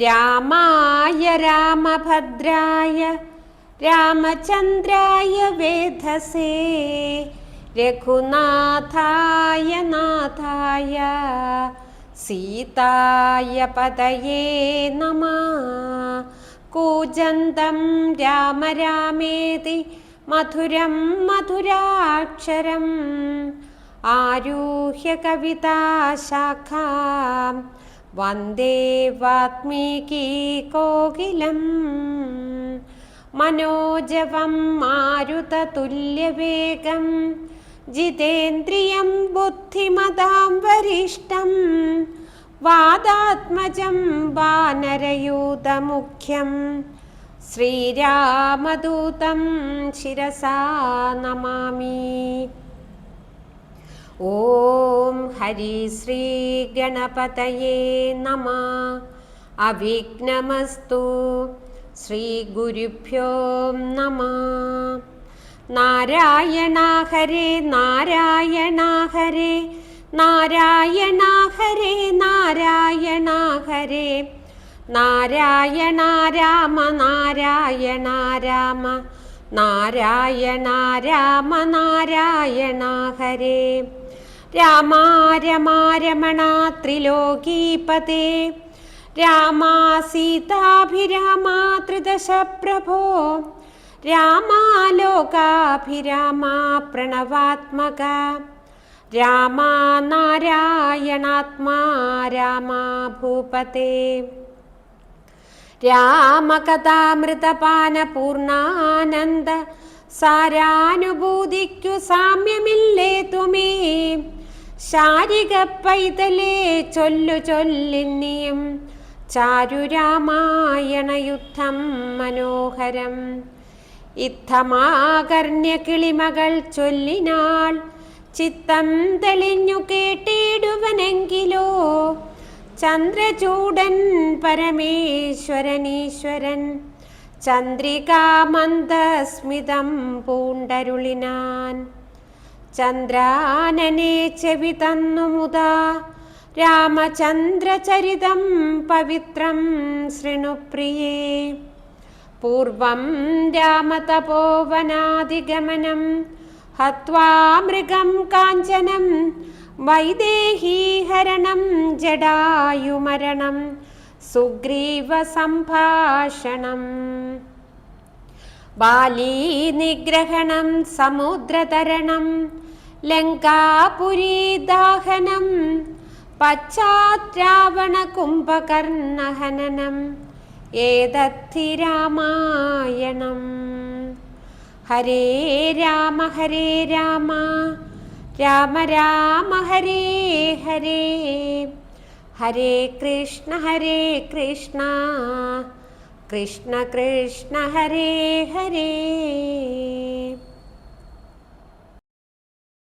രാമായ രാമഭദ്രായ രാമചന്ദ്രായ വേധസേ രഘുനാഥായ നാഥായ സീതായ പതയേ നമഃ. കൂജന്തം രാമ രാമേതി മധുരം മധുരാക്ഷരം ആരുഹ്യ കവിതാശാഖാം വന്ദേ വാത്മീകി കോകിലം. മനോജവം മാരുതതുല്യവേഗം ജിതേന്ദ്രിയം ബുദ്ധിമതാം വരിഷ്ഠം വാദാത്മജം വാനരയൂഥമുഖ്യം ശ്രീരാമദൂതം ശിരസാ നമാമി. ഓം ഹരി ശ്രീ ഗണപതയേ നമഃ. അവിഘ്നമസ്തു. ശ്രീ ഗുരുഭ്യോ നമഃ. നാരായണ ഹരേ നാരായണ ഹരേ നാരായണ ഹരേ നാരായണ ഹരേ നാരായണ രാമ നാരായണ രാമ നാരായണ രാമ നാരായണ ഹരേ. രാമ രമ രമണ ത്രിലോകീപതേ രാമ സീതാഭിരാമ ത്രിദശ പ്രഭോ രാമ ലോകാഭിരാമ പ്രണവാത്മക രാമ നാരായണാത്മാ രാമ ഭൂപതേ. രാമകഥാമൃതപാന പൂർണ്ണാനന്ദ സാരാനുഭൂതിക്കു സാമ്യമില്ലേതുമേ. ശാരിക പൈതലേ ചൊല്ലു ചൊല്ലിന്നിയും ചാരുരാമായണ യുദ്ധം മനോഹരം. ഇത്തമാകർണ്യ കിളിമകൾ ചൊല്ലിനാൾ ചിത്തം തെളിഞ്ഞു കേട്ടിടുവനെങ്കിലോ. ചന്ദ്രചൂടൻ പരമേശ്വരനീശ്വരൻ ചന്ദ്രികാമന്ദസ്മിതം പൂണ്ടരുളിനാൻ. ചന്ദ്രാനനെ ചെവി തന്നു മുതാ രാമചന്ദ്രചരിതം പവിത്രം ശൃണുപ്രിയേ. പൂർവം രാമതപോവനാദിഗമനം ഹത്വാ മൃഗം കാഞ്ചനം വൈദേഹീഹരണം ജടായുമരണം സുഗ്രീവ സംഭാഷണം. ബാലീനിഗ്രഹണം സമുദ്രതരണം ലങ്കാപുരീദാഹനം പശ്ചാദ്രാവണ കുംഭകർണഹനനം ഏതദ്ധി രാമായണം. ഹരേ രാമ രാമ രാമ ഹരേ ഹരേ ഹരേ കൃഷ്ണ കൃഷ്ണ കൃഷ്ണ ഹരേ ഹരേ.